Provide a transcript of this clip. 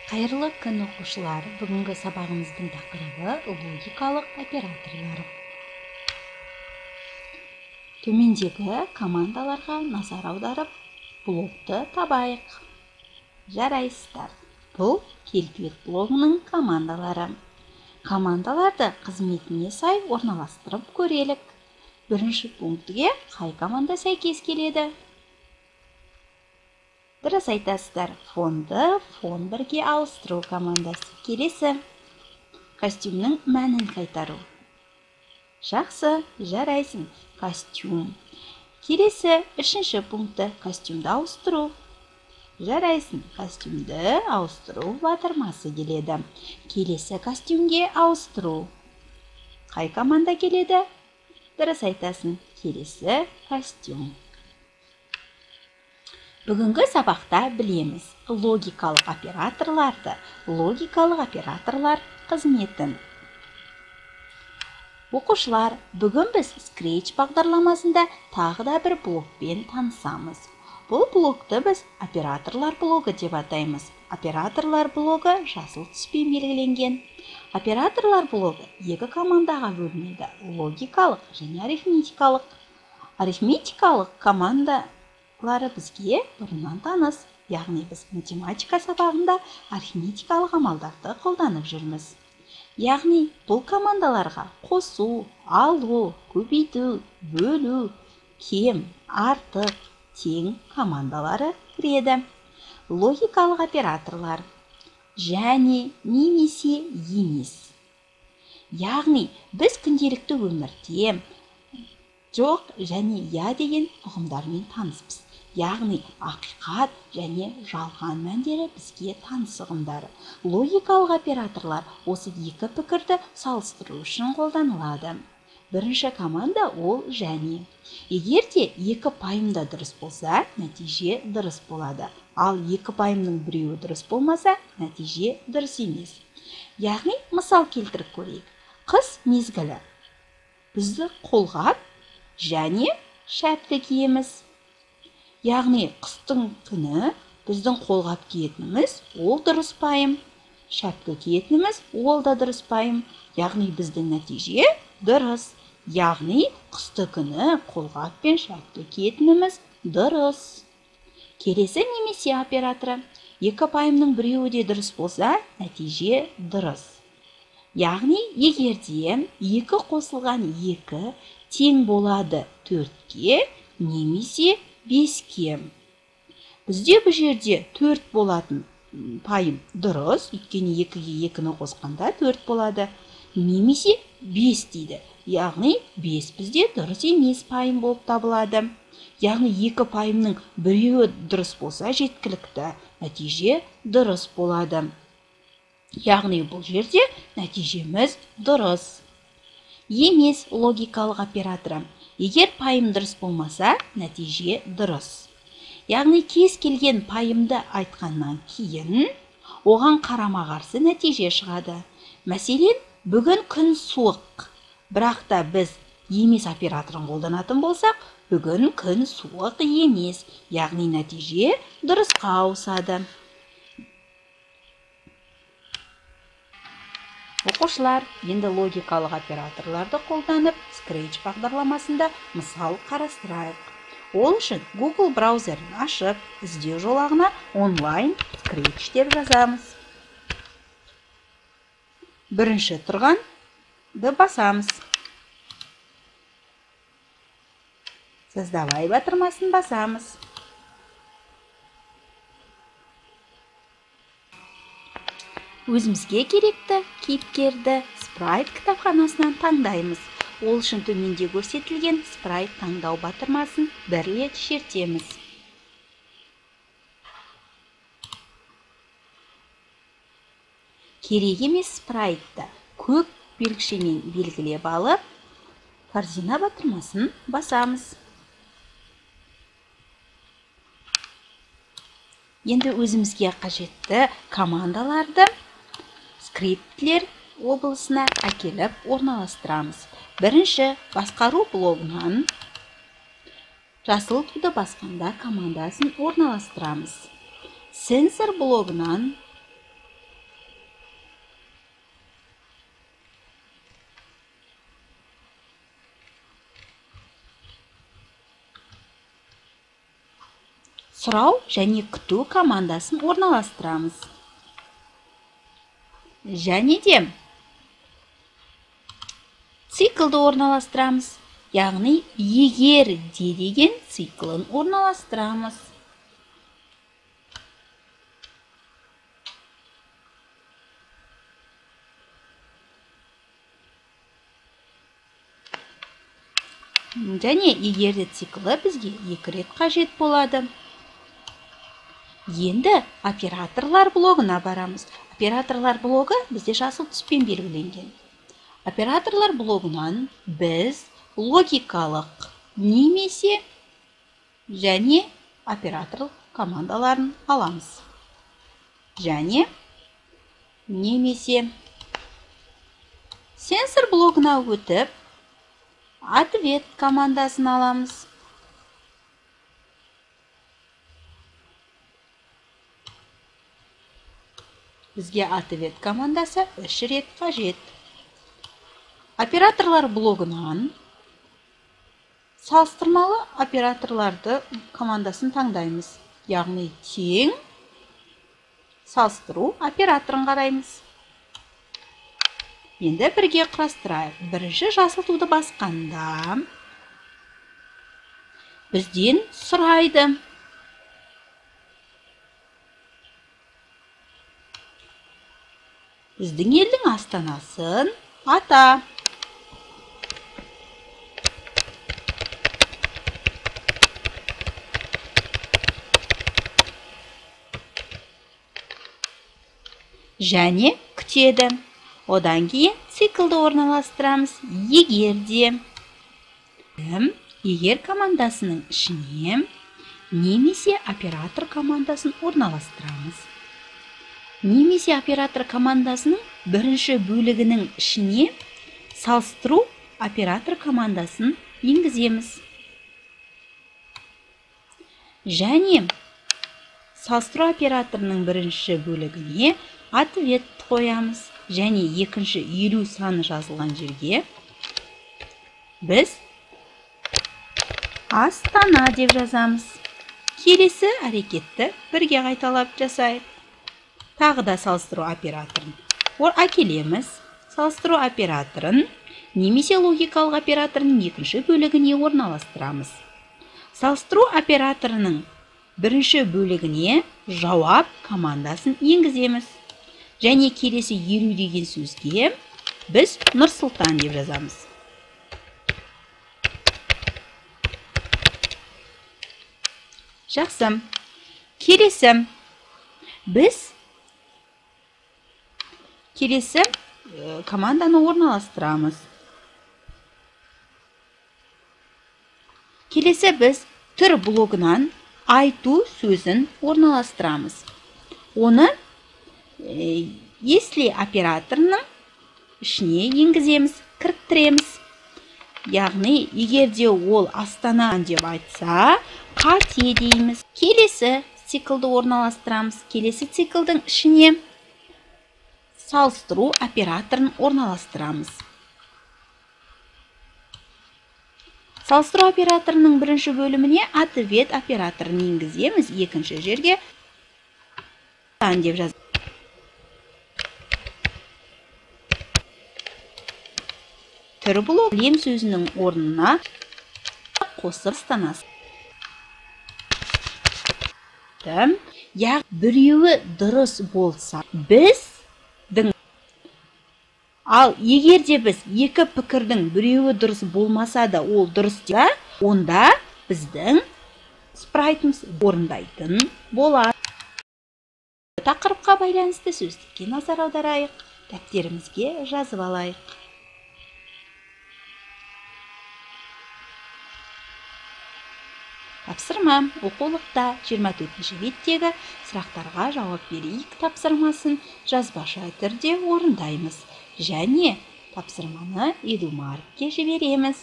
Қайырлы күн оқушылар, бүгінгі сабағымыздың тақырыбы логикалық операторлар. Төмендегі командаларға назар аударып, блокты табайық. Жарайсыздар. Бұл келбет блогының командалары. Командаларды қызметіне сай орналастырып көрелік. Бірінші пунктке қай команда сәйкес келеді? Дұрыс айтасыздар. Фонды фон бірге ауыстыру командасы. Келесі. Костюмнің мәнін қайтару. Жақсы, жарайсың. Костюм. Келесі, үшінші пункті костюмді ауыстыру. Жарайсың. Костюмді ауыстыру батырмасы келеді. Келесі костюмге ауыстыру. Қай команда келеді? Дұрыс айтасың. Келесі костюм. Бүгінгі сабақта білеміз логикалық операторларды, логикалық операторлар қызметін. Оқушылар, бүгін біз Scratch бағдарламасында тағы да бір блокпен танысамыз. Бұл блокты біз операторлар блогы деп атаймыз. Операторлар блогы жасыл түспен белгіленген. Операторлар блогы екі командаға бөлінеді: логикалық және арифметикалық. Арифметикалық командалары бізге бұрыннан таныс, яғни біз математика сабағында арифметикалық амалдарды қолданып жүрміз. Яғни бұл командаларға қосу, алу, көбейту, бөлу, кем, артық, тең командалары кіреді. Логикалық операторлар және немесе емес. Яғни біз күнделікті өмірде жоқ және я деген ұғымдармен таныспыз. Яғни ақиқат және жалған мәндері бізге таныс ұғымдары. Логикалық операторлар осы екі пікірді салыстыру үшін қолданылады. Бірінші команда ол және. Егер де екі пайымда дұрыс болса, нәтиже дұрыс болады. Ал екі пайымның біреуі дұрыс болмаса, нәтиже дұрыс емес. Яғни мысал келтіріп көрейік. Қыс мезгілі. Бізді қолғап және шәпкі киеміз. Яғни қыстың күні біздің қолғап киетініміз ол дұрыс пайым. Шәпкі киетініміз ол да дұрыс пайым. Яғни біздің нәтиже дұрыс. Яғни қысты күні қолғап пен шәпкі киетініміз дұрыс. Келесі немесе операторы. Екі пайымның біреуі де дұрыс болса, нәтиже дұрыс. Яғни егерде екі қосылған екі тең болады 4-ке немесе 5-ке. Бізде бұл жерде 4 болатын пайым дұрыс, өйткені 2-ге 2-ні қосқанда 4 болады. Немесе 5 дейді. Яғни 5 бізде дұрыс емес пайым болып табылады. Яғни екі пайымның біреуі дұрыс болса жеткілікті, нәтиже дұрыс болады. Яғни бұл жерде нәтижеміз дұрыс. Емес логикалық операторы. Егер пайым дұрыс болмаса, нәтиже дұрыс. Яғни кез келген пайымды айтқаннан кейін, оған қарама-қарсы нәтиже шығады. Мәселен, бүгін күн суық. Бірақ та біз емес операторын қолданатын болсақ, бүгін күн суық емес. Яғни нәтиже дұрысқа ауысады. Оқушылар, енді логикалық операторларды қолданып, Scratch бағдарламасында мысал қарастырайық. Ол үшін Google браузерін ашып, іздеу жолағына онлайн Scratch деп жазамыз. Бірінші тұрғанды басамыз. Создавай батырмасын басамыз. Өзімізге керекті кейіпкерді Sprite кітапханасынан таңдаймыз. Ол үшін төменде көрсетілген Sprite таңдау батырмасын бір рет шертеміз. Керек емес Sprite'ті көк белгішемен белгілеп алып, корзина батырмасын басамыз. Енді өзімізге қажетті командаларды скриптілер облысына әкеліп орналастырамыз. Бірінші, басқару блогынан жасыл туды басқанда командасын орналастырамыз. Сенсор блогынан сұрау және күту командасын орналастырамыз. Және де циклды орналастырамыз. Яғни егер де деген циклын орналастырамыз. Және егерде циклы бізге 2 рет қажет болады. Енді операторлар блогына барамыз. Операторлар блогы бізде жасыл түспен белгіленген. Операторлар блогынан біз логикалық немесе және оператор командаларын аламыз. Және немесе сенсор блогына өтіп, ответ командасын аламыз. Бізге ответ командасы 3 рет қажет. Операторлар блогынан салыстырмалы операторларды командасын таңдаймыз. Яғни тең салыстыру операторын қараймыз. Енді бірге құрастырайық. Бірінші жасыл туды басқанда бізден сұрайды. Біздің елдің астанасын ата. Және күтеді. Одан кейін циклды орналастырамыз. Егер командасының ішіне немесе оператор командасын орналастырамыз. Немесе оператор командасының бірінші бөлігінің ішіне салыстыру оператор командасын енгіземіз. Және салыстыру операторының бірінші бөлігіне ответ қоямыз. Және екінші 50 саны жазылған жерге біз Астана деп жазамыз. Келесі әрекетті бірге қайталап жасайық. Тағы да салыстыру операторын әкелеміз. Салыстыру операторын немесе логикалық операторының екінші бөлігіне орналастырамыз. Салыстыру операторының бірінші бөлігіне жауап командасын енгіземіз. Және келесі 50 деген сөзге біз Нұрсұлтан деп жазамыз. Жақсы. Келесі біз команданы орналастырамыз. Келесі біз түр блогынан айту сөзін орналастырамыз. Оны если операторының ішіне енгіземіз, кіріктіреміз. Яғни, егерде ол Астана деп айтса, қате дейміз. Келесі циклды орналастырамыз. Келесі циклдің ішіне салыстыру операторын орналастырамыз. Салыстыру операторының бірінші бөліміне ответ операторын енгіземіз. Екінші жерге деп жазамыз. Түр блок әлем сөзінің орнына қосып Астанасы. Біреуі дұрыс болса, ал егерде біз екі пікірдің біреуі дұрыс болмаса да ол дұрыс деп, онда біздің спрайтымыз орындайтын болады. Тақырыпқа байланысты сөздікке назар аударайық, дәптерімізге жазып алайық. Тапсырма оқулықта 24-ші беттегі сұрақтарға жауап берейік тапсырмасын жазбаша түрде орындаймыз. Және тапсырманы Эдумаркке жібереміз.